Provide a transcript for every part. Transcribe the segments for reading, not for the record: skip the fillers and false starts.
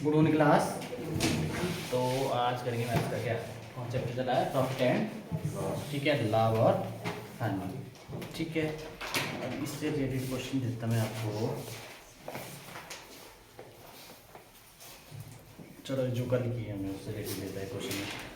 Good morning class. तो आज करेंगे मैथ्स का क्या कौन चैप्टर चला है, प्रॉफिट एंड लॉस। ठीक है, लाभ और हानि। ठीक है, अब इससे रिलेटेड क्वेश्चन देता मैं आपको। चलो जो कल की है मैं उससे रिलेटेड देता है क्वेश्चन।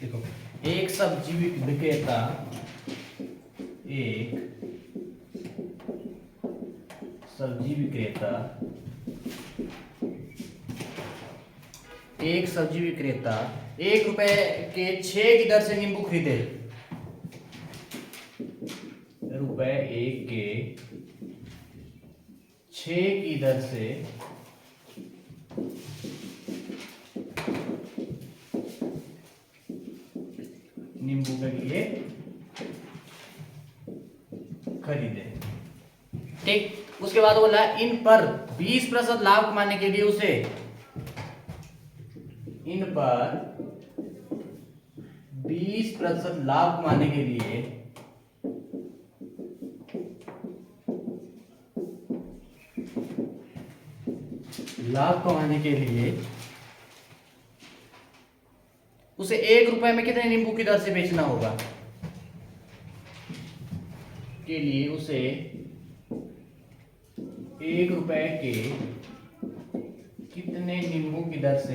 देखो, एक सब्जी विक्रेता एक सब्जी विक्रेता 1 रुपए के 6 की दर से नींबू खरीदे। रुपए 1 के 6 की दर से नींबू के लिए खरीदे। ठीक, उसके बाद बोला इन पर 20% लाभ कमाने के लिए उसे इन पर 20% लाभ कमाने के लिए उसे 1 रुपए में कितने नींबू की दर से बेचना होगा। के लिए उसे 1 रुपए के कितने नींबू की दर से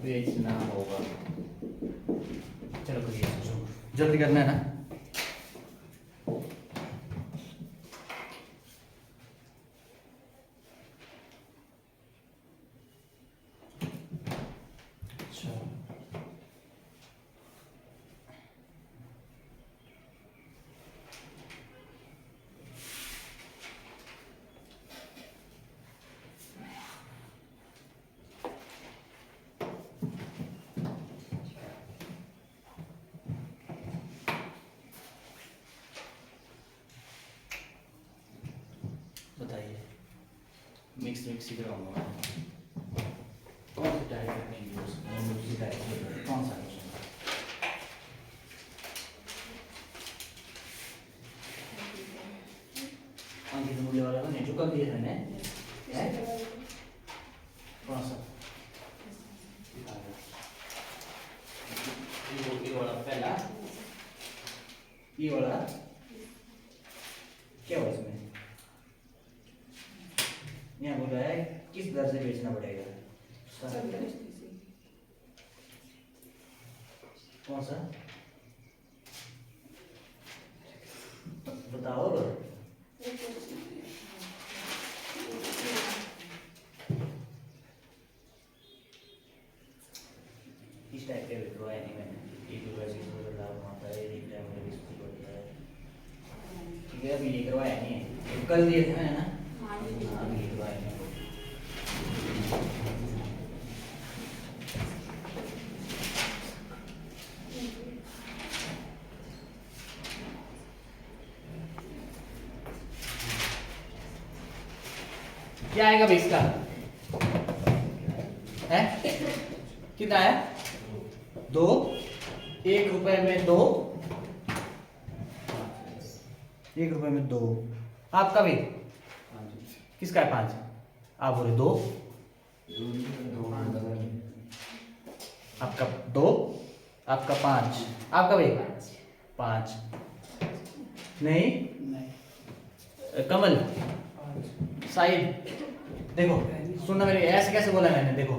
बेचना होगा। चलो करिए, जल्दी करना है ना। बताइए, मिक्स ही कराऊंगा मैं। कौन सी टाइप रखेंगे उसमें, उसी टाइप से कौन सा क्वेश्चन। अंकित मूल्य वाला तो नहीं, जो कल दिए थे मैंने, कौन सा ये वाला पहला, ये वाला क्या हुआ इसमें। यहाँ बोल रहा है किस दर से बेचना पड़ेगा। कौन सा बताओ। इस टाइप के विड्रॉ है नहीं मैंने, 1 रुपये से लाभ कमाता है, 1 टाइम में 20 बढ़ता है। ठीक है, अभी ये करवाया नहीं है, कल दिए थे ना। क्या आएगा भाई इसका है, कितना है 2, 1 रुपए में 2, 1 रुपए में 2। आपका भी किसका है 5, आप बोले 2, आपका 2, आपका 5, आपका भी 5 नहीं, कमल साहिब देखो सुनना मेरे, ऐसे कैसे बोला मैंने। देखो,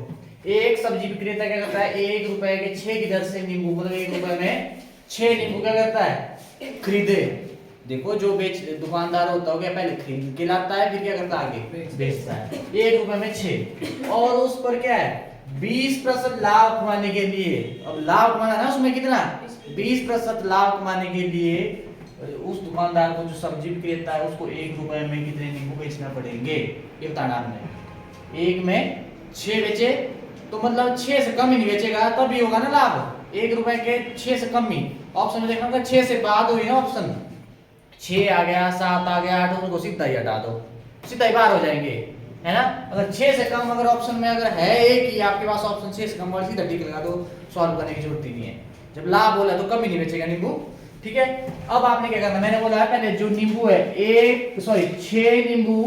एक सब्जी विक्रेता क्या करता है, 1 रुपए के 6 की दर से नींबू, मतलब 1 रुपए में 6 नींबू क्या करता है, खरीदे। देखो जो दुकानदार होता है पहले खरीद के लाता है, फिर क्या करता है आगे बेचता है। 1 रुपए में 6 और उस पर क्या है 20% लाभ कमाने के लिए। अब लाभ कमाना है उसमें कितना, 20% लाभ कमाने के लिए उस दुकानदार को जो सब्जी विक्रेता है उसको 1 रुपए में कितने नींबू बेचना पड़ेंगे, ये बताना आपने। 1 में 6 बेचे तो मतलब 6 से कम ही नहीं बेचेगा तब भी होगा ना लाभ। 1 रुपए के 6 से कम ही, ऑप्शन में देखना होगा 6 से बाद हुई ना ऑप्शन, 6 आ गया 7 आ गया 8, उनको सीधा ही हटा दो, सीधा ही बाहर हो जाएंगे, है ना। अगर 6 से कम अगर ऑप्शन में अगर है एक ही आपके पास ऑप्शन 6 से कम वाला, सीधा टिक लगा दो, सॉल्व करने की जरूरत ही नहीं है। जब लाभ बोला तो कम ही नहीं बेचेगा नींबू, ठीक है। अब आपने क्या करना, मैंने बोला है पहले जो नींबू है 6 नींबू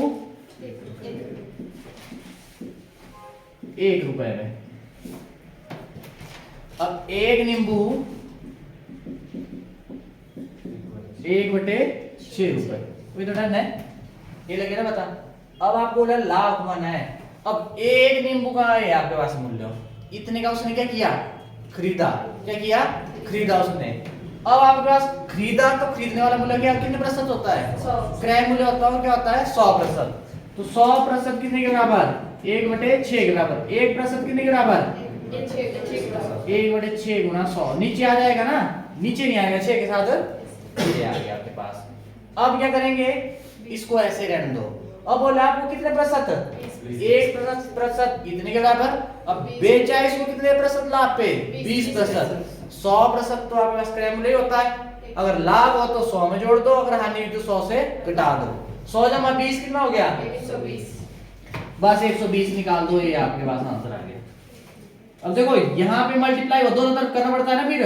1 रुपए में। अब 1 नींबू 1/6 रुपए, वही तो डन है, ये लगे ना बता। अब आपको बोला लाभ कमाना है। अब 1 नींबू का है आपके पास मूल्य, इतने का उसने क्या किया, खरीदा, क्या किया, खरीदा उसने। अब आपके पास खरीदा तो खरीदने वाला मूल्य क्या कितने प्रतिशत होता है, क्रय मूल्य होता है, क्या होता है 100%। तो 100% कितने के बराबर, 1/6 के बराबर। 1% कितने के बराबर, 1/6 गुना 100, नीचे आ जाएगा ना, नीचे नहीं आएगा 6 के साथ, ये आ गया आपके पास। अब क्या करेंगे, इसको ऐसे रहने दो। अब बोला आपको कितने प्रतिशत, 1% कितने के बराबर। अब बेचा इसको कितने प्रतिशत लाभ पे, 20%। 100% तो आपके पास क्रय मूल्य होता है, अगर लाभ हो तो 100 में जोड़ दो, अगर हानि हुई तो 100 से घटा दो। 100 जमा 20 कितना हो गया, 120। बस 120 निकाल दो, ये आपके पास आंसर आ गया। अब देखो यहाँ पे मल्टीप्लाई हो दोनों तरफ करना पड़ता है ना फिर,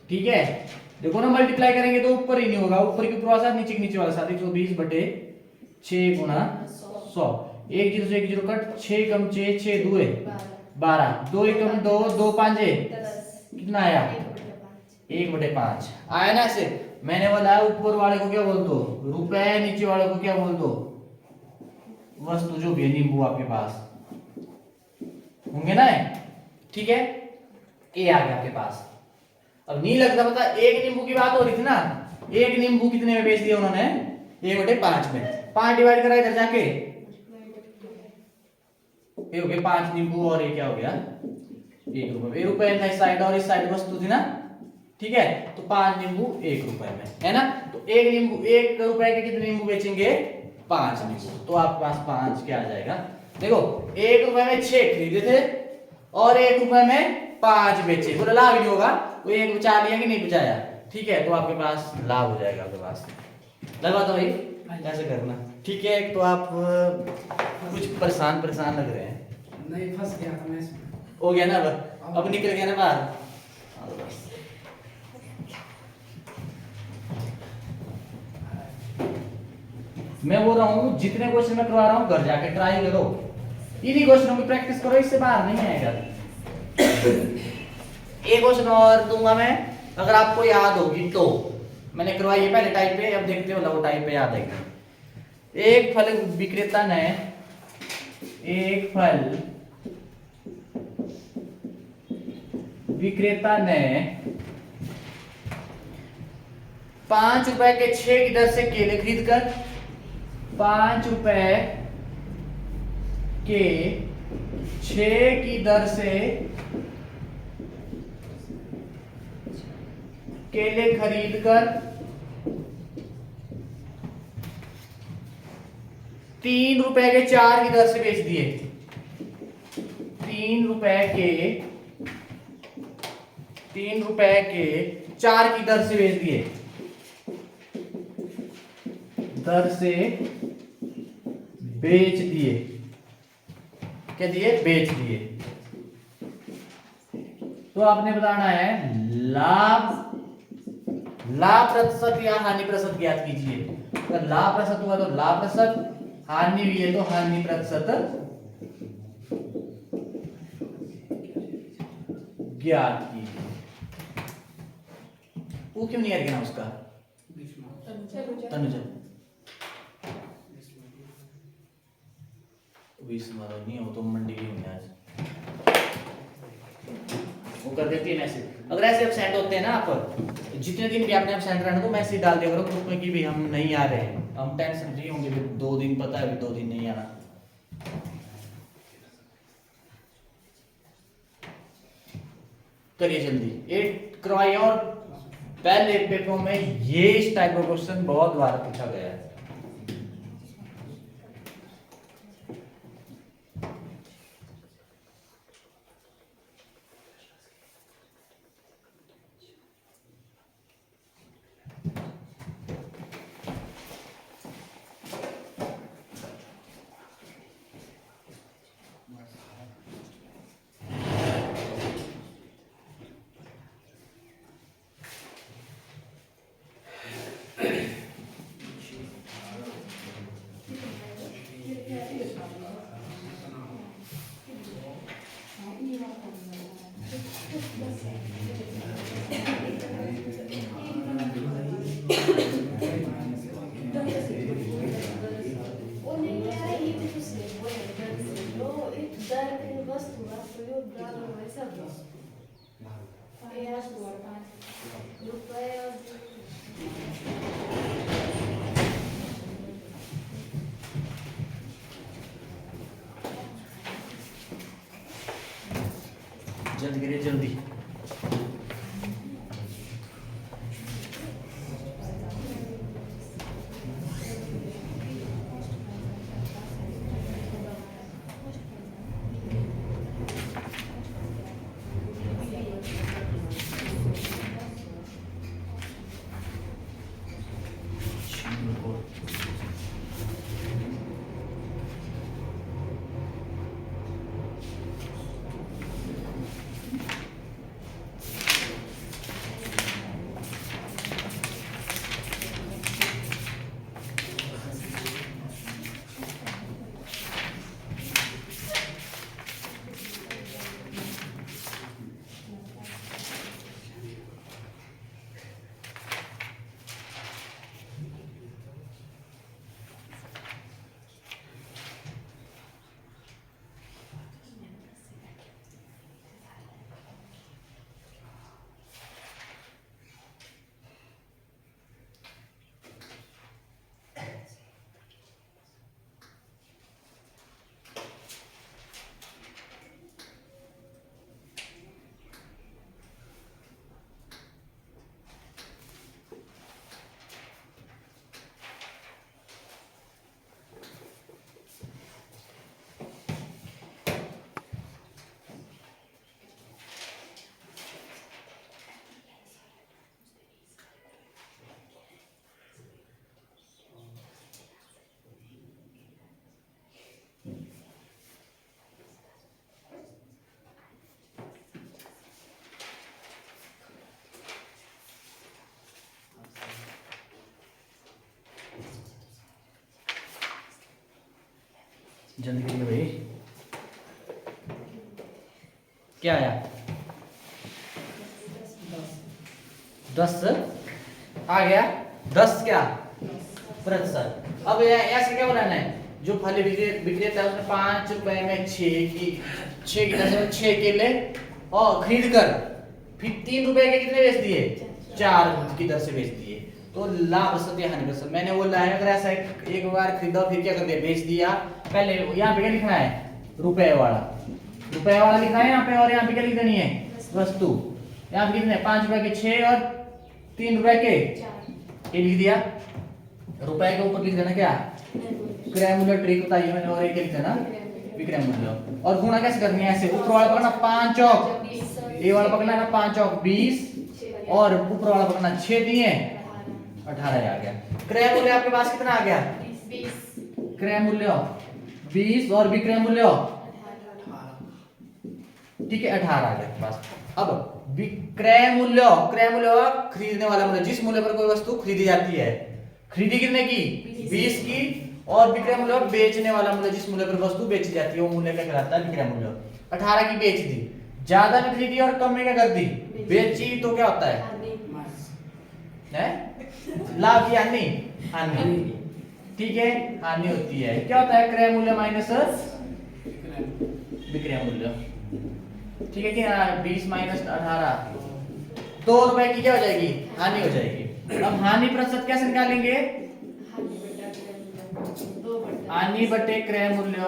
ठीक है। देखो ना मल्टीप्लाई करेंगे तो ऊपर ही नहीं होगा, ऊपर के ऊपर वाला साथ, नीचे के नीचे वाला साथ। 120/6 गुना 100, 1 0 से 1 0 कट, 6 कम 6 6 2 12, 2 कम 2 2 5 कितना आया, 1/5 आया ना। ऐसे मैंने बोला ऊपर वाले को क्या बोल दो रुपए, नीचे वाले को क्या बोल दो वस्तु, जो भी है नींबू आपके पास होंगे ना, ठीक है। ये आ गया आपके पास। अब नहीं लगता पता, 1 नींबू की बात हो रही थी ना, 1 नींबू कितने में बेच दिया उन्होंने, 1/5 में। 5 डिवाइड करा इधर जाके, ये हो गया 5 नींबू और ये क्या हो गया 1 रुपए। 1 रुपए था इस साइड और इस साइड वस्तु थी ना, ठीक है। तो 5 नींबू 1 रुपए में, है ना। तो 1 नींबू 1 रुपए के कितने नींबू बेचेंगे, 5 नींबू। तो आपके पास 5 क्या आ जाएगा, देखो 1 रुपए में 6 खरीदे थे और 1 रुपए में 5 बेचे, बोला लाभ ही नहीं होगा, वो 1 बचा लिया कि नहीं बचाया, ठीक है। तो आपके पास लाभ हो जाएगा आपके पास। लगा तो भाई ऐसे करना, ठीक है। तो आप कुछ परेशान लग रहे हैं, नहीं फंस गया था मैं इसमें, हो गया ना, अब निकल गया ना बाहर। मैं बोल रहा हूँ जितने क्वेश्चन मैं करवा रहा हूँ घर जाके ट्राई करो, इन्हीं क्वेश्चनों की प्रैक्टिस करो, इससे बाहर नहीं आएगा। एक क्वेश्चन और दूंगा मैं, अगर आपको याद होगी तो। मैंने करवाई है पहले टाइप पे, अब देखते हो वो टाइप पे याद है। एक फल विक्रेता ने 5 रुपए के 6 की दर से केले खरीद कर 5 रुपए के 6 की दर से केले खरीद कर 3 रुपए के 4 की दर से बेच दिए। 3 रुपए के 4 की दर से बेच दिए, क्या दिए, बेच दिए। तो आपने बताना है लाभ प्रतिशत या हानि प्रतिशत ज्ञात कीजिए। अगर लाभ प्रतिशत हुआ तो लाभ प्रतिशत, हानि हुई है तो हानि प्रतिशत ज्ञात कीजिए। वो क्यों नहीं आ गया ना उसका, तनुजा 20 मारो नहीं हो तो मंडी की होंगे आज, वो कर देती है मैसेज। अगर ऐसे एब्सेंट होते हैं ना आप, जितने दिन भी आपने एब्सेंट रहना तो मैसेज डाल दिया करो ग्रुप में कि भी हम नहीं आ रहे हैं, हम टेंशन फ्री होंगे। 2 दिन पता है, 2 दिन नहीं आना। करिए जल्दी, 8 करवाइए और पहले पेपर में ये इस टाइप का क्वेश्चन बहुत बार पूछा गया है। जल्दी करिए जल्दी। जल्दी करिए भाई। क्या आया? 10 आ गया। 10 क्या प्रतिशत। अब ऐसे क्या बनाना है? जो फल विक्रेता है उसने 5 रुपए में 6 की दर से 6 केले और खरीद कर फिर 3 रुपए के कितने बेच दिए? 4 की दर से बेच दिए। तो लाभ प्रतिशत या हानि प्रतिशत। मैंने बोला है अगर ऐसा एक बार खरीदा फिर क्या कर दिया? बेच दिया। पहले यहाँ पे क्या लिखना है? रुपए वाला लिखना है यहाँ पे, और यहाँ पे क्या लिख देनी है? वस्तु। यहाँ पे कितने? 5 रुपए के 6 और 3 रुपए के ये लिख दिया। रुपए के ऊपर लिख देना क्या? क्रय मूल्य ट्रिक बताइए मैंने, और एक लिख देना विक्रय मूल्य। और गुणा कैसे करनी है? ऐसे ऊपर वाला पकड़ना 5 चौक, ये वाला पकड़ना है 5 चौक 20, और ऊपर वाला पकड़ना 6 दिए 18 आ गया। क्रय मूल्य आपके पास कितना आ गया? 20। क्रय मूल्य 20 और विक्रय मूल्य ठीक है 18 आ गया पास। अब विक्रय मूल्य खरीदने वाला मूल्य, जिस मूल्य पर कोई वस्तु खरीदी जाती है। खरीदी कितने की? 20 की। और विक्रय मूल्य बेचने वाला मूल्य, जिस मूल्य पर वस्तु बेची जाती है वो मूल्य क्या कहलाता है? विक्रय मूल्य। 18 की बेच दी, ज्यादा में खरीदी और कम में क्या कर दी? बेची, तो क्या होता है? लाभ की हानि। ठीक है, हानि होती है। क्या होता है? क्रय मूल्य माइनस विक्रय मूल्य। ठीक है कि 20 माइनस 18 2 रुपए की क्या हो जाएगी? हानि हो जाएगी। अब हानि प्रतिशत कैसे निकालेंगे? हानि बटे क्रय मूल्य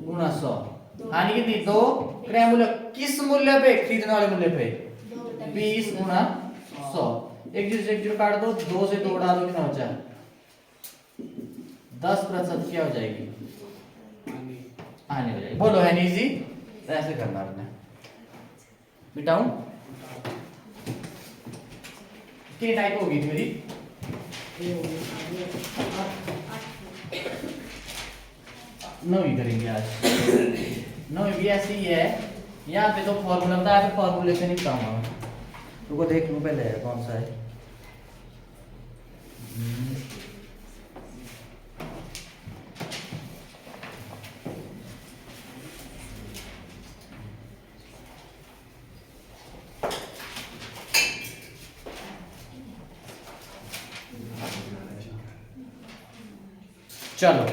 गुणा 100। हानि कितनी? 2। क्रय मूल्य किस मूल्य पे? खरीदने वाले मूल्य पे 20 गुणा 100 एक जीरो से एक जीरो काट दो, 2 से 2 उड़ा दो, कितना बचा? 10% क्या हो जाएगी? हानि हो जाएगी। बोलो है नहीं इजी? ऐसे करना आपने। मिटाऊं? कितनी टाइप होगी मेरी? ये हो गया 9 ही करेंगे आज। 9 भी ऐसी ही है। यहाँ पे तो फॉर्मूला बताया, फिर फॉर्मूले से नहीं बताऊंगा। तुमको देख लूं पहले कौन सा है। चलो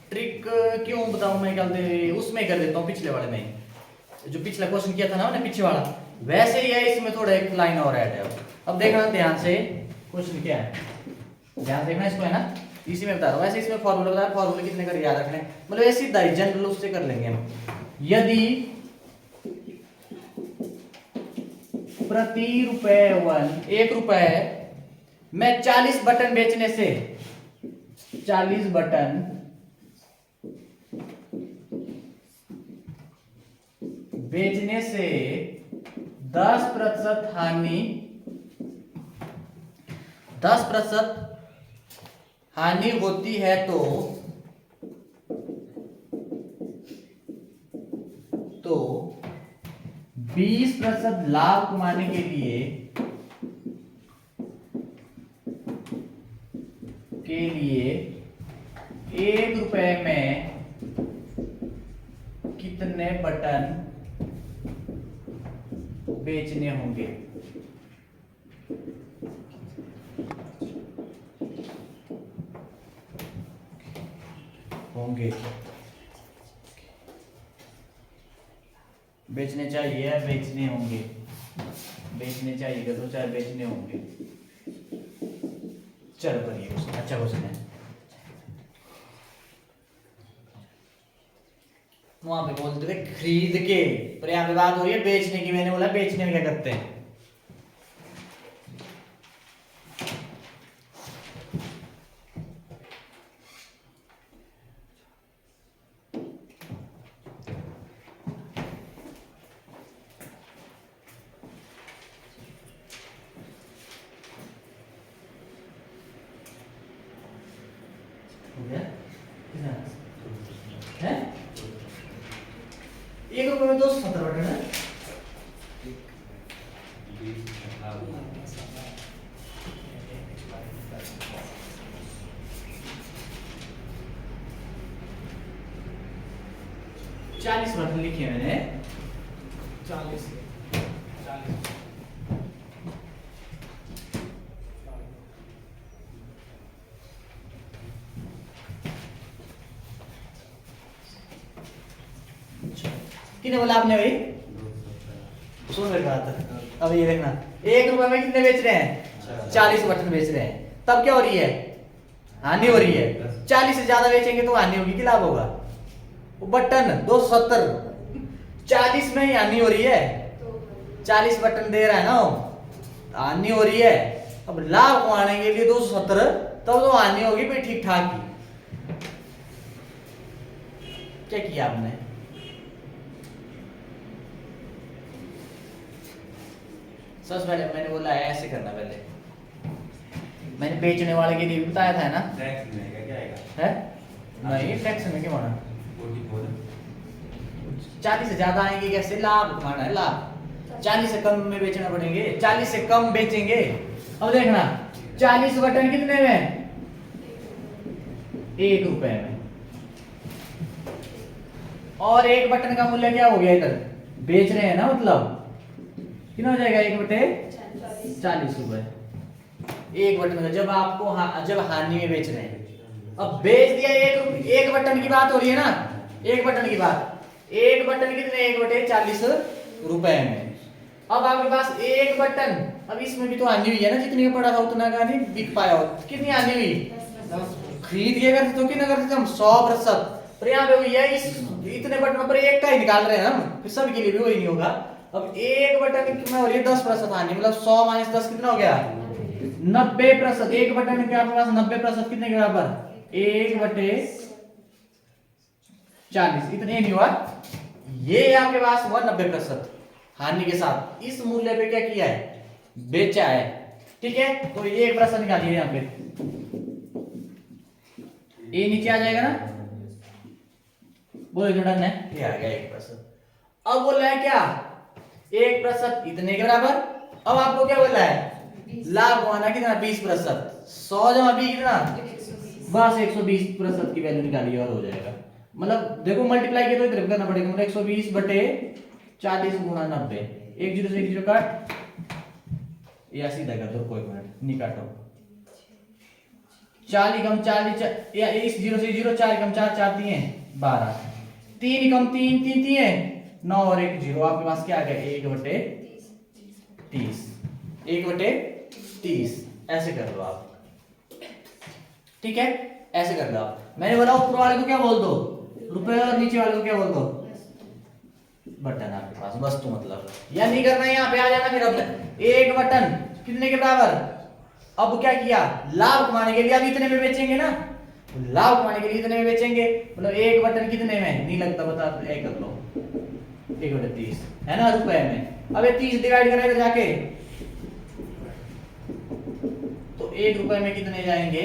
ट्रिक क्यों बताऊं मैं, कहते उसमें कर देता हूं, पिछले वाले में जो पिछला क्वेश्चन किया था ना मैंने, पिछले वाला वैसे ही है, इसमें थोड़ा एक लाइन और ऐड है। अब देखना ध्यान से क्वेश्चन क्या है, ध्यान देखना इसको, है ना, इसी में बता रहा हूं। वैसे इसमें फॉर्मूला बताया, फॉर्मूला कितने कर याद रखने, मतलब ऐसी सीधा जनरल उससे कर लेंगे हम। यदि प्रति रुपए 1 रुपए मैं 40 बटन बेचने से 40 बटन बेचने से 10% हानि 10% हानि होती है तो 20% लाभ कमाने के लिए 1 रुपए में कितने बटन बेचने होंगे? बेचने चाहिए, बेचने होंगे, बेचने चाहिए तो चाहे बेचने होंगे। चलो करिए, अच्छा क्वेश्चन है। वहां पे बोलते थे खरीद के, पर यहाँ पे बात हो रही है बेचने की। मैंने बोला बेचने में क्या करते हैं? है 1 रुपए में 270 बटन है। चालीस बटन लिखे हैं मैंने। 40 कितने बोला आपने भाई? सुन मेरी बात। अब ये देखना, 1 रुपए में कितने बेच रहे हैं? 40 बटन बेच रहे हैं। तब क्या हो रही है? हानि हो रही है। 40 से ज्यादा बेचेंगे तो हानि होगी कि लाभ होगा? वो बटन 270, 40 में ही हानि हो रही है। 40 बटन दे रहा है ना, हानि हो रही है। अब लाभ कमाने के लिए 270, तब तो हानि होगी भाई ठीक ठाक की। क्या किया आपने? सबसे पहले मैंने बोला है ऐसे करना। पहले मैंने बेचने वाले के लिए बताया था, है ना? टैक्स में क्या आएगा? है नहीं, टैक्स में क्यों आना? 40 से ज्यादा आएंगे कैसे? लाभ कमाना है, लाभ। 40 से कम में बेचना पड़ेंगे, 40 से कम बेचेंगे। अब देखना 40 बटन कितने में? 1 रुपए में। और 1 बटन का मूल्य क्या हो गया? इधर बेच रहे हैं ना, मतलब कितना हो जाएगा? 1 बटे 40 रुपए 1 बटन का। जब आपको जब हानि में बेच रहे हैं, अब बेच दिया 1 बटन की बात हो रही है ना, 1 बटन की बात। 1 बटन कितने? 1 बटे 40 रुपए में। अब आपके पास 1 बटन, अब इसमें भी तो हानि हुई है ना, जितनी का पड़ा था उतना का नहीं बिक पाया हो। कितनी हानि हुई? खरीद के करते तो कितना करते हम? 100%। पर यहाँ पे हुई है इस इतने बटन पर 1 का ही निकाल रहे हैं हम, फिर सबके लिए भी वही नहीं होगा। अब एक बटन में हो रही है 10% हानि, मतलब 100 माइनस 10 कितना हो गया 90%। एक बटन में क्या आपके पास 90% कितने के बराबर 1/40, इतने नहीं हुआ। ये आपके पास हुआ 90% हानि के साथ, इस मूल्य पे क्या किया है बेचा है। ठीक है, तो ये 1% निकालिए यहाँ पे, ये नीचे आ जाएगा ना, बोलो डन है, ये आ गया 1%। अब बोल रहा है क्या 1% इतने के बराबर। अब आपको क्या बोल रहा है लाभ कमाना कितना 20%, 100 जमा 20 कितना बस 120% की वैल्यू निकालिए और हो जाएगा। मतलब देखो मल्टीप्लाई किया तो इधर करना पड़ेगा, मतलब 120 बटे 40 गुणा 90, एक जीरो से एक जीरो काट, या सीधा कर दो कोई मिनट नहीं काटो, 40 कम 40 या इस जीरो से जीरो, 4 कम 4 4 3 12, 3 कम 3 3 3 9 और एक जीरो, आपके पास क्या आ गया 1/30, 1/30 ऐसे कर लो आप। ठीक है, ऐसे कर लो आप। मैंने बोला ऊपर वाले को क्या बोल दो रुपए और नीचे वाले को क्या बोल दो बटन, आपके पास वस्तु मतलब, या नहीं करना है यहाँ पे आ जाना फिर। अब एक बटन कितने के बराबर, अब क्या किया लाभ कमाने के लिए, अब इतने में बेचेंगे ना, लाभ कमाने के लिए इतने में बेचेंगे, मतलब एक बटन कितने में नहीं लगता बता, एक कर लो 1/30 है ना रुपए में। अब ये 30 डिवाइड करेगा जाके, तो 1 रुपए में कितने जाएंगे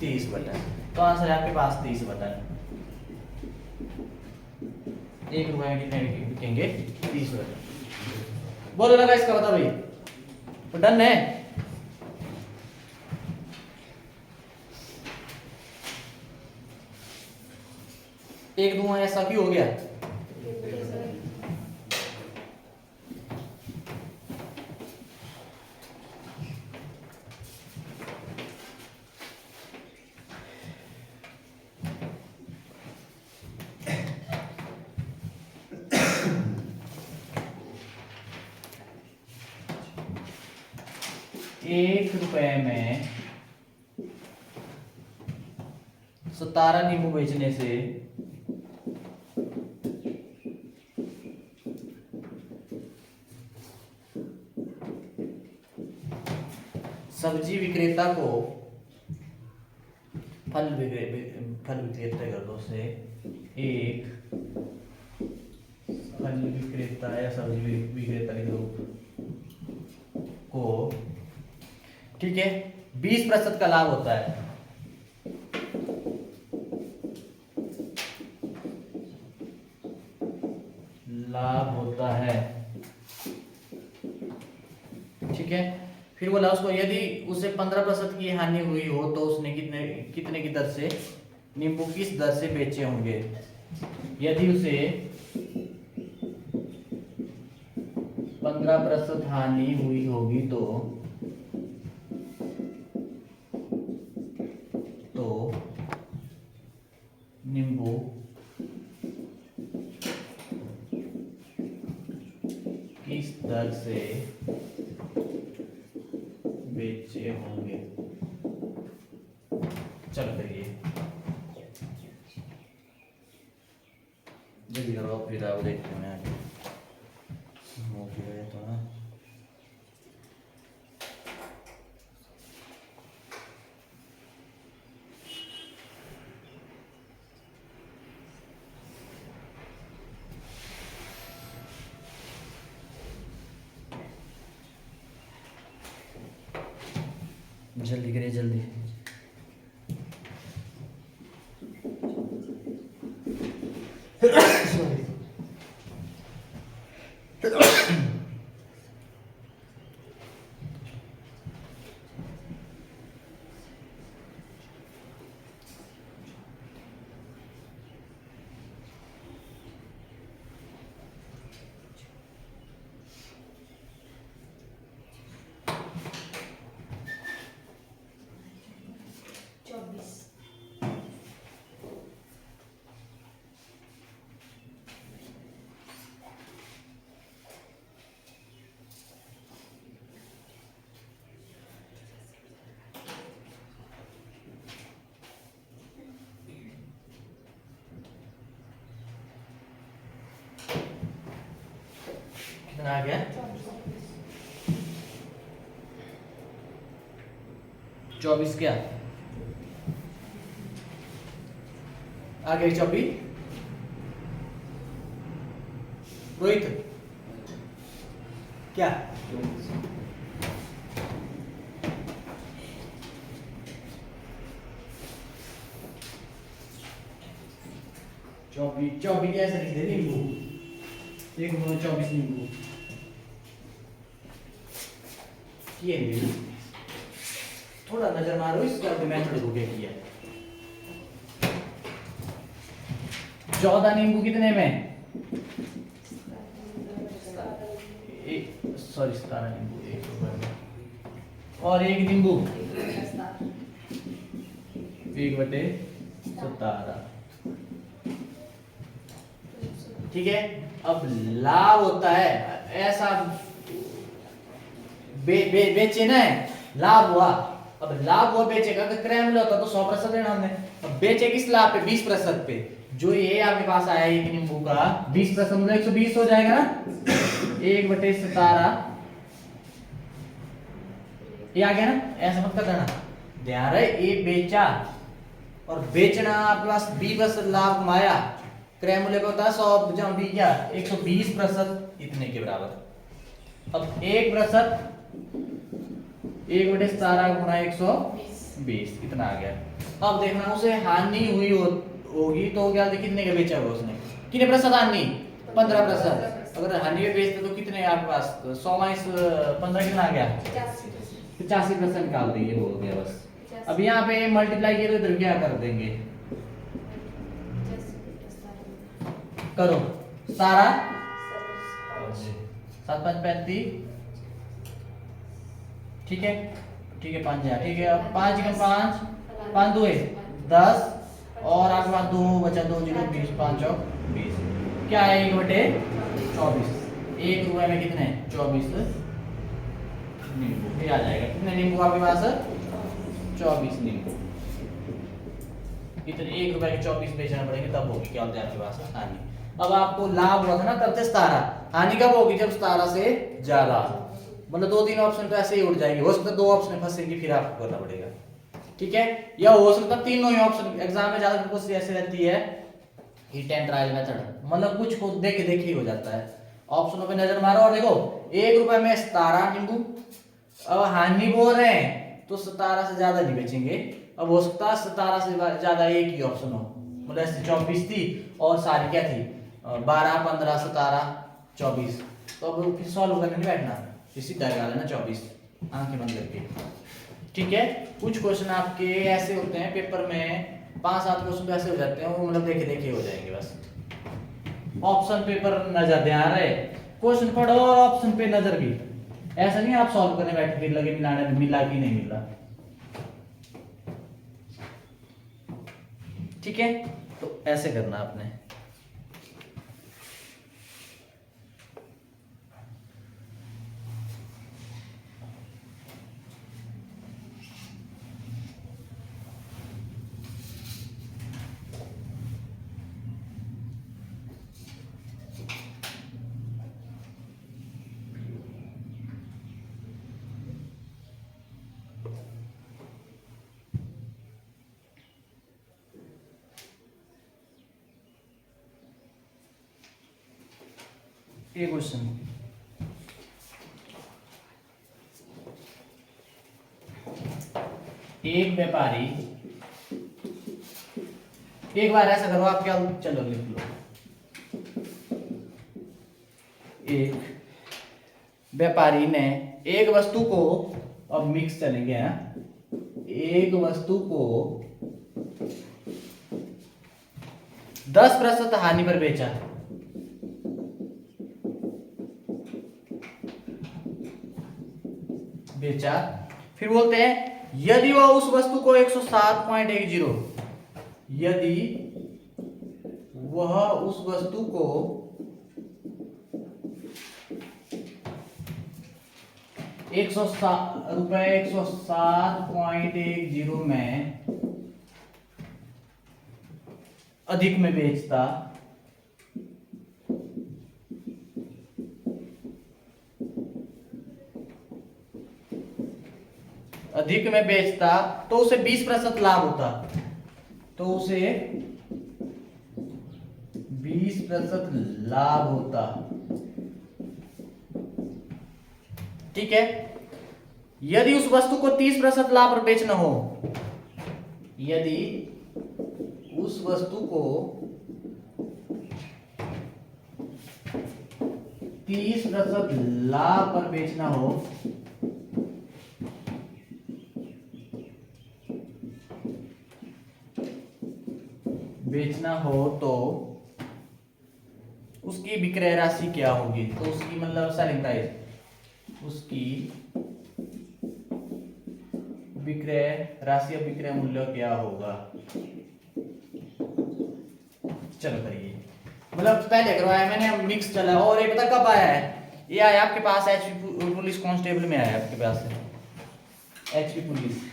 30 बटन, तो आंसर है आपके पास 30 बटन। 1 रुपए में कितने बिकेंगे 30 बटन। बोलो लगा इसका बता भाई, तो डन है। एक धुआं ऐसा क्यों हो गया, एक रुपए में 17 नींबू बेचने से सब्जी विक्रेता को फल विक्रेता कर दो से एक फल विक्रेता या सब्जी विक्रेता लिख दो को, ठीक है 20% का लाभ होता है। लाभ होता है, ठीक है। फिर बोला उसको यदि उसे 15% की हानि हुई हो तो उसने कितने की दर से नींबू किस दर से बेचे होंगे। यदि उसे 15% हानि हुई होगी तो नींबू किस दर से बेचे होंगे। चलो करिए जल्दी करो, फिर आप देखते हैं आगे तो ना। जल्दी करिए जल्दी। कितना आ गया 24 क्या आ गया 24 रोहित क्या 24 कैसे लिख दे नींबू एक 24 नींबू ये नींबू थोड़ा नजर मारो इसका मेथड को क्या किया 14 नींबू कितने में सॉरी 17 नींबू 1 रुपए में और एक नींबू 1/17 ठीक है। अब लाभ होता है ऐसा बेचे ना लाभ हुआ। अब लाभ हुआ बेचेगा अगर क्रय मूल्य होता तो 100% लेना हमने। अब बेचे किस लाभ पे 20% पे जो ये आपके पास आया एक नींबू का 20% मूल्य 120 हो जाएगा ना 1/17 ये आ गया ना। ऐसा मत कर देना ध्यान रहे ये बेचा और बेचना आपके पास 20% लाभ कमाया क्रय मूल्य पे होता है 100 जमा 20 क्या 120% इतने के बराबर। अब 1% 1/17 गुणा 120 इतना आ गया। अब देखना उसे हानि हुई होगी तो क्या कितने का बेचा होगा उसने कितने प्रतिशत हानि 15%। अगर हानि में बेचते तो कितने आपके पास 100 माइनस 15 कितना आ गया 85% निकाल देंगे हो गया बस। अब यहाँ पे मल्टीप्लाई किया तो इधर क्या कर देंगे करो सारा 7 5 35 ठीक है 5 ठीक है। अब 5 कम 5 5 2 10 और आपके पास 2 बचा 2 0 20 5 और 20 क्या है 1/24 1 रुपए में कितने 24 नींबू ये आ जाएगा। कितने नींबू आपके पास 24 नींबू इतने 1 रुपए के 24 बेचना पड़ेंगे तब होगी क्या होता है आपके पास हानि। अब आपको लाभ हुआ था ना तब से 17 हानि कब होगी जब 17 से ज्यादा मतलब 2-3 ऑप्शन तो ऐसे ही उड़ जाएंगे। हो सकता है 2 ऑप्शन फंसेंगे फिर आपको करना पड़ेगा ठीक है। या हो सकता है तीनों ही ऑप्शन एग्जाम में ज्यादा क्वेश्चन ऐसे रहती है हिट एंड ट्रायल मेथड मतलब कुछ को देखे देखे ही हो जाता है। ऑप्शनों पे नजर मारो और देखो 1 रुपए में 17 नींबू। अब हानि बोल रहे हैं तो 17 से ज्यादा नहीं बेचेंगे। अब हो सकता है 17 से ज्यादा एक ही ऑप्शन हो मतलब ऐसे 24 थी और सारी क्या थी 12 15 17 24 तो अब फिर सॉल्व करने नहीं बैठना सीधा लगा लेना 24 आंखें बंद करके ठीक है। कुछ क्वेश्चन आपके ऐसे होते हैं पेपर में 5-7 क्वेश्चन तो ऐसे हो जाते हैं वो मतलब देखे देखे हो जाएंगे बस। ऑप्शन पेपर नजर ध्यान रहे क्वेश्चन पढ़ो और ऑप्शन पे नजर भी ऐसा नहीं आप सॉल्व करने बैठ फिर लगे मिलाने मिला कि नहीं मिला ठीक है। तो ऐसे करना आपने ये क्वेश्चन एक व्यापारी एक बार ऐसा करो आप क्या चलो लिख लो। एक व्यापारी ने एक वस्तु को अब मिक्स चलेंगे हैं एक वस्तु को 10% हानि पर बेचा फिर बोलते हैं यदि वह उस वस्तु को 107.10 यदि वह उस वस्तु को 107.10 में अधिक में बेचता अधिक में बेचता तो उसे 20% लाभ होता, तो उसे 20% लाभ होता। ठीक है। यदि उस वस्तु को 30% लाभ पर बेचना हो, यदि उस वस्तु को 30% लाभ पर बेचना हो, तो उसकी विक्रय राशि क्या होगी? तो उसकी मतलब सेलिंग प्राइस, उसकी विक्रय राशि या विक्रय मूल्य क्या होगा? चलो करिए, मतलब पहले करवाया मैंने, मिक्स चला। और ये पता कब आया है? ये आया आपके पास एचपी पुलिस कांस्टेबल में आया आपके पास एचपी पुलिस।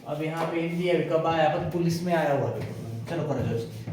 अब यहाँ पे हिंदी है, कब आया? पर पुलिस में आया हुआ है। चलो कर दो इसको।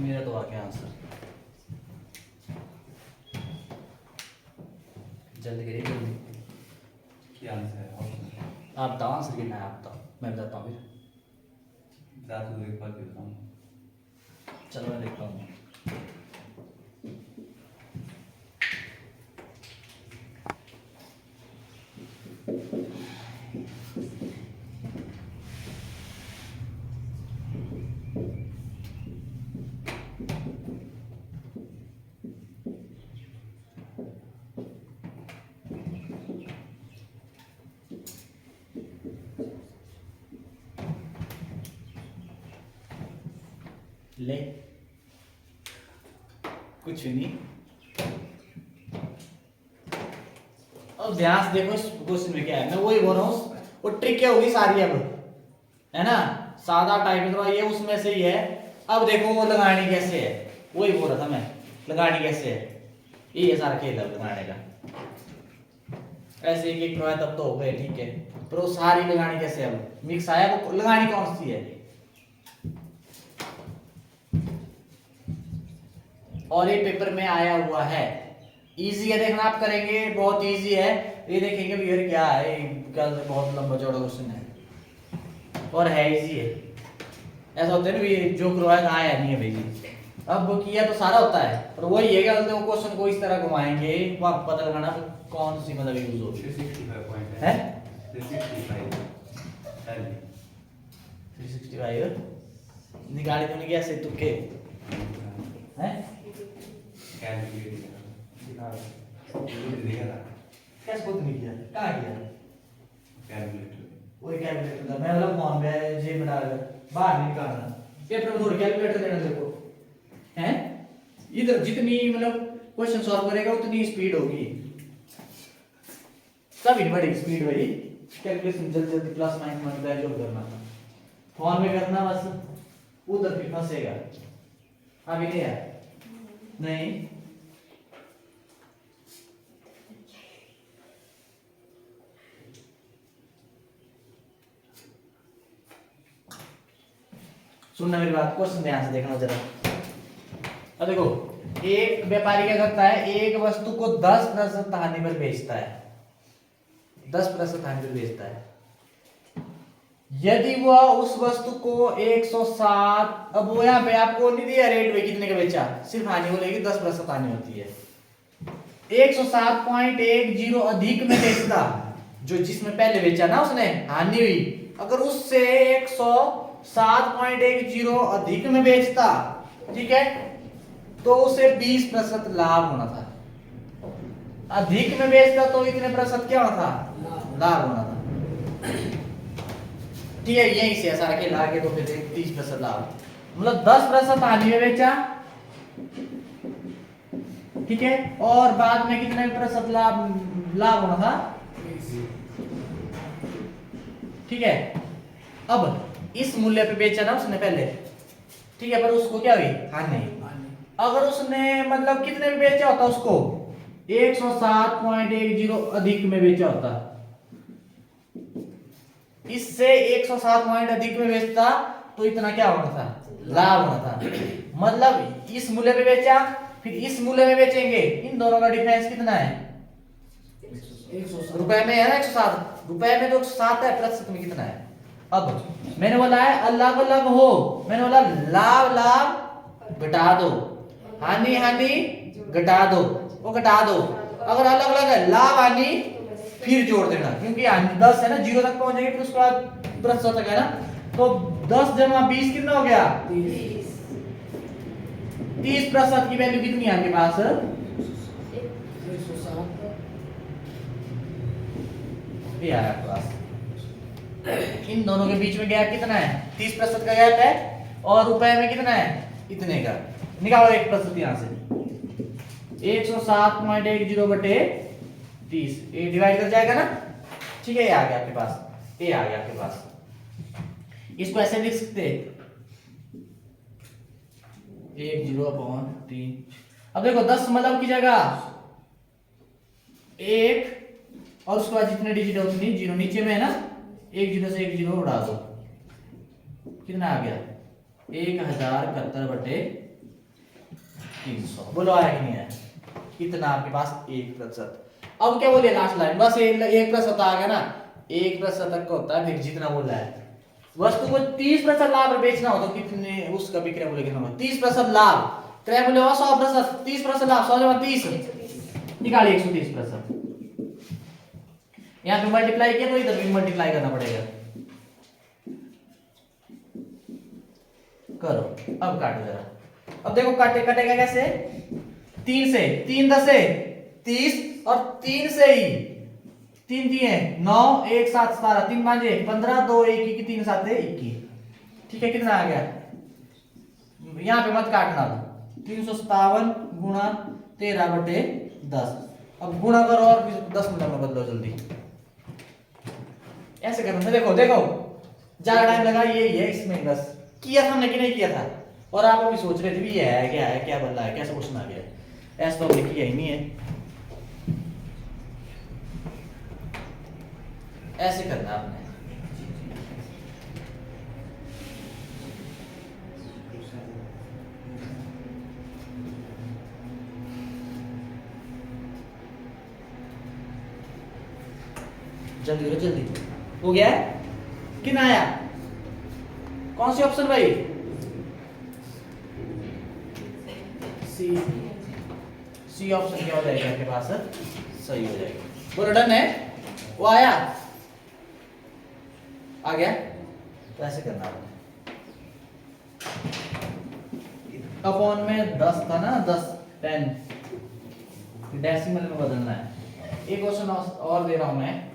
मेरा तो आ गया आंसर, जल्दी करिए जल्दी। क्या आंसर है? आप बताओ आंसर कितना है, आप बताओ, मैं बताता हूँ फिर। ज़्यादा तो एक बार देता हूँ। चलो मैं देखता हूँ। ले कुछ भी नहीं। अब ध्यान से देखो इस क्वेश्चन में क्या है, मैं वही बोल रहा हूँ। वो ट्रिक क्या होगी सारी, अब है ना, सादा टाइप का ये उसमें से ही है। अब देखो वो लगानी कैसे है, वही बोल रहा था मैं, लगानी कैसे है, ये सारा खेल है लगाने का। ऐसे एक एक करवाया तब तो हो गए, ठीक है, पर वो सारी लगानी कैसे? अब मिक्स आया, वो लगानी कौन सी है? और ये पेपर में आया हुआ है, इजी है, देखना आप करेंगे बहुत इजी है। ये देखेंगे भैया क्या है, क्या बहुत लंबा चौड़ा क्वेश्चन है और है इजी है। ऐसा होता है ना भी जो करवाया था आया नहीं है भाई जी, अब वो किया तो सारा होता है, पर वही है क्या बोलते हैं, वो क्वेश्चन को इस तरह घुमाएंगे वहां पता लगाना कौन सी मतलब यूज होगी 365 पॉइंट है। 365 निकाले तो नहीं गया से तुक्के हैं, कैलकुलेट कैसे खुद नहीं किया, कहाँ किया? कैलकुलेटर वही कैलकुलेटर था, मैं मतलब फोन पे जेब में डाल बाहर नहीं निकालना, पेपर में थोड़ी कैलकुलेटर देना देखो हैं। इधर जितनी मतलब क्वेश्चन सॉल्व करेगा उतनी स्पीड होगी, तभी बढ़ेगी स्पीड भाई। कैलकुलेशन जल्दी जल्दी प्लस माइनस मल्टीप्लाई जो करना था फोन में करना, बस उधर भी फंसेगा। अभी नहीं है, नहीं सुनना मेरी बात, क्वेश्चन ध्यान से देखना जरा। अब देखो, एक व्यापारी क्या करता है, एक वस्तु को 10% हानि पर बेचता है, 10% हानि पर बेचता है। यदि वह उस वस्तु को 107, अब वो यहाँ पे आपको नहीं दिया रेट में कितने का बेचा, सिर्फ हानि बोलेगी, 10% हानि होती है। 107.10 अधिक में बेचता, जो जिसमें पहले बेचा ना उसने, हानि हुई, अगर उससे 107.10 अधिक में बेचता, ठीक है, तो उसे 20% लाभ होना था। अधिक में बेचता तो इतने प्रतिशत क्या होना था, लाभ होना था। ठीक है, यही से ऐसा रखे लागे तो फिर 30% लाभ, मतलब 10% हानि में बेचा, ठीक है, और बाद में कितने प्रतिशत लाभ होना था, ठीक है। अब इस मूल्य पे बेचा ना उसने पहले, ठीक है, पर उसको क्या हुई, हानि। अगर उसने मतलब कितने में बेचा होता, उसको 107.10 अधिक में बेचा होता, इससे 107 पॉइंट अधिक में बेचता तो इतना क्या होना था, लाभ होना था। मतलब इस मूल्य पे बेचा, फिर इस मूल्य में बेचेंगे, इन दोनों का डिफरेंस कितना है, 107 रुपए में है ना, 107 रुपए में तो 107 है, प्रतिशत में कितना है। अब मैंने बोला है अलग अलग हो, मैंने बोला लाभ लाभ घटा दो, हानि हानि घटा दो, वो घटा दो। अगर अलग अलग है लाभ हानि फिर जोड़ देना, क्योंकि 10 है ना, 0 तक पहुंच जाएंगे, फिर उसके बाद प्रतिशत तक है ना, तो 10 जमा 20 कितना हो गया, 30% की वैल्यू कितनी है आपके पास, 107 ये आया आपके पास। इन दोनों के बीच में गैप कितना है, 30% का गैप है, और रुपए में कितना है, इतने का। निकालो 1% यहां से, 107.10 बटे 30, ये डिवाइड कर जाएगा ना, ठीक है, ये आ गया आपके पास, ये आ गया आपके पास। इसको ऐसे लिख सकते, 10/3। अब देखो 10 मतलब की जगह 1 और उसके बाद जितने डिजिट है उतनी जीरो नीचे में है ना, 1 0 से 1 0 उड़ा दो, कितना आ गया, 1071/300। बोलो आया कि नहीं आया, कितना आपके पास 1%। अब क्या बोलिए लास्ट लाइन, बस 1% आ गया ना, 1% तक का होता है, फिर जितना बोल रहा है। वस्तु को 30% लाभ बेचना हो तो कितने उसका विक्रय मूल्य कितना होगा, 30% लाभ, क्रय मूल्य होगा 100%, 30% लाभ, 100 जमा 30 निकालिए 130%। यहाँ पे मल्टीप्लाई किया तो इधर भी मल्टीप्लाई करना पड़ेगा, करो। अब काटो जरा, अब देखो कटेगा कैसे, 3 से, 3 10 30 और 3 से ही 3 दिए 9 1 7 17, 3 5 15 2 1 21 3 7 21, ठीक है, कितना आ गया, यहाँ पे मत काटना, 357 गुणा 13/10। अब गुणा करो और 10 मिनट में बदलो जल्दी, ऐसे करना है। देखो देखो ज्यादा टाइम लगा, यही है इसमें, बस किया था हमने कि नहीं किया था, और आप अभी सोच रहे थे भी ये है क्या बन रहा है, कैसे क्वेश्चन आ गया, ऐसा तो हमने किया ही नहीं है। ऐसे करना आपने, जल्दी करो जल्दी, हो गया है, कितना आया, कौन सी ऑप्शन भाई, सी ऑप्शन क्या हो जाएगा आपके पास, सही हो जाएगा। बोलो डन है, वो आया, आ गया, तो ऐसे करना आपने, अपॉन में 10 था ना, 10 10 डेसिमल में बदलना है। एक क्वेश्चन और दे रहा हूं मैं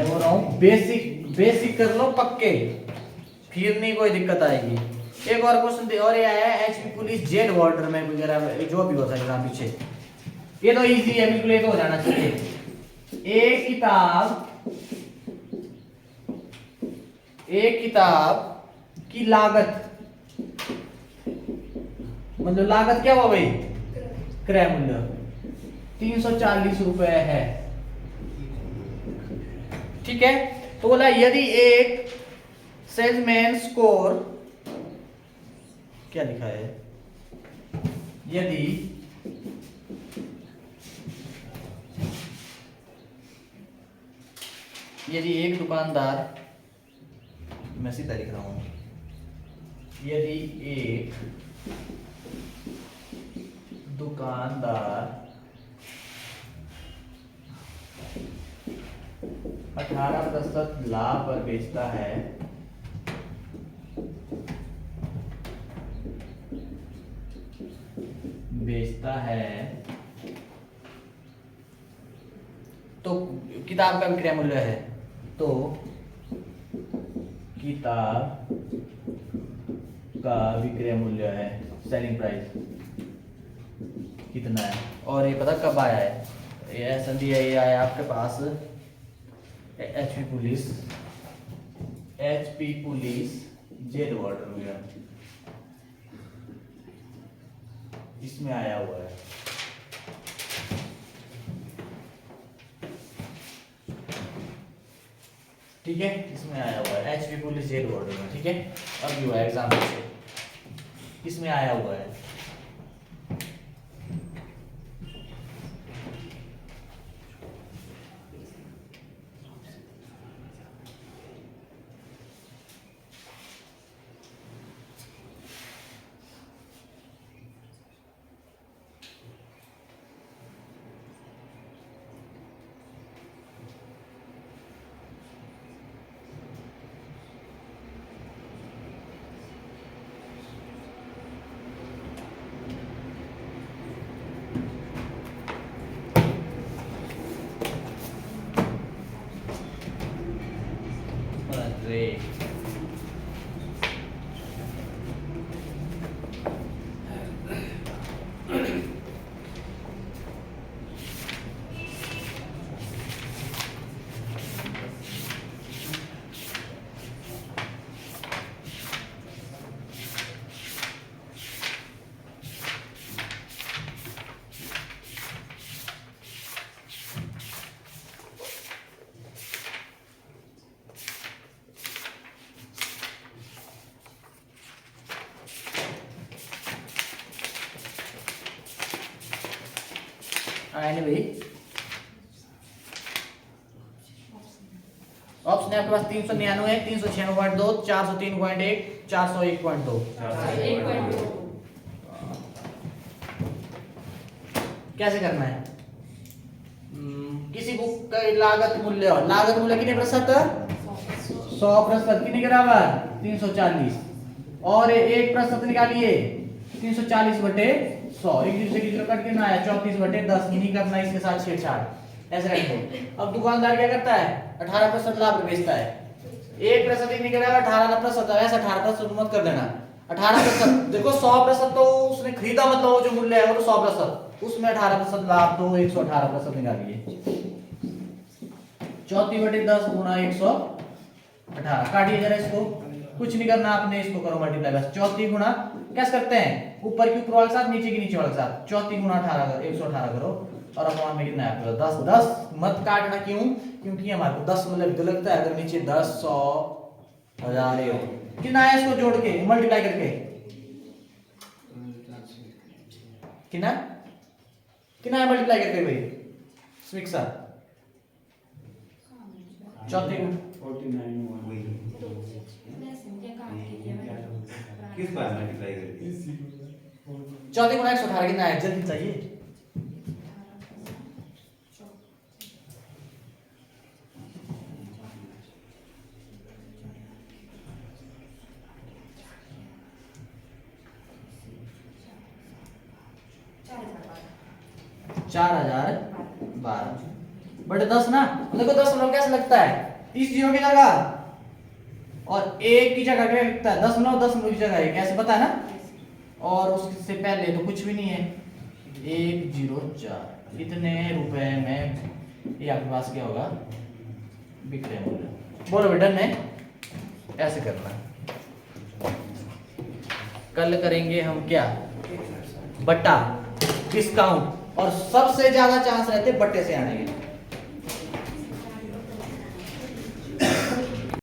बोल रहा हूं बेसिक कर लो पक्के, फिर नहीं कोई दिक्कत आएगी। एक और क्वेश्चन दे, और ये आया है एचपी पुलिस जेट वाटर में वगैरह जो भी होता है एग्जाम पीछे, ये तो इजी है बिल्कुल, ये तो हो जाना चाहिए। एक किताब की लागत, मतलब लागत क्या हुआ भाई, क्रय मूल्य 340 रुपए है, ठीक है। तो बोला यदि एक सेल्समैन स्कोर, क्या लिखा है, यदि एक दुकानदार, मैं सीधा लिख रहा हूं, यदि एक दुकानदार 18% लाभ पर बेचता है, तो किताब का विक्रय मूल्य है, तो किताब का विक्रय मूल्य है, सेलिंग प्राइस कितना है, और ये पता कब आया है, ये संधि है, ये आया आपके पास एचपी पुलिस जेल वाटर में, इसमें आया हुआ है। ठीक है, इसमें आया हुआ है एचपी पुलिस जेल वाटर में। ठीक है, अब ये हुआ एग्जाम से, इसमें आया हुआ है। अरे एनीवे, ऑप्शन है आपके पास 399, 396.2, 403.1, 401.2। कैसे करना है? किसी बुक का लागत मूल्य कितने प्रतिशत? 100%। कितने के बराबर? 340। और 1% निकालिए, 340/100। एक दूसरे की कट कितना आया? 34/10। नहीं करना इसके साथ छेड़छाड़, ऐसे रखो। अब दुकानदार क्या करता है? 18% लाभ पर बेचता है। 1% नहीं करेगा, 18%, ऐसा 18% मत कर देना। 18% देखो, 100% तो उसने खरीदा, मतलब वो जो मूल्य है वो तो 100%, उसमें 18% लाभ, तो 118% निकालिए। 34/10 गुणा 118, काटिए जरा इसको, कुछ नहीं करना आपने, इसको करो मल्टीप्लाई बस। 34 गुणा, कैसे करते हैं? ऊपर की ऊपर वाले साथ, नीचे की नीचे वाले साथ। 34 गुणा 18 करो, 118 करो, और अपमान में कितना है आपके पास? 10 मत काटना, क्यों? क्योंकि हमारे को 10 मतलब तो लगता है, अगर नीचे 10, 100, 1000 हो, कितना है इसको जोड़ के मल्टीप्लाई करके? कितना है मल्टीप्लाई करके भाई स्मिक सर? 34 किस बार मल्टीप्लाई करेंगे? 34 गुणा 118 कितना है? जल्दी चाहिए। 4012 बटे 10 ना। देखो 10 मतलब कैसे लगता है? 30 जीरो की जगह और 1 की जगह क्या लिखता है? 10 की जगह है, कैसे पता है ना? और उससे पहले तो कुछ भी नहीं है। 104 इतने रुपए में ये आपके पास क्या होगा? विक्रय मूल्य। बोलो बेटा, ने ऐसे करना। कल करेंगे हम क्या? बट्टा, डिस्काउंट, और सबसे ज्यादा चांस रहते बट्टे से आने के।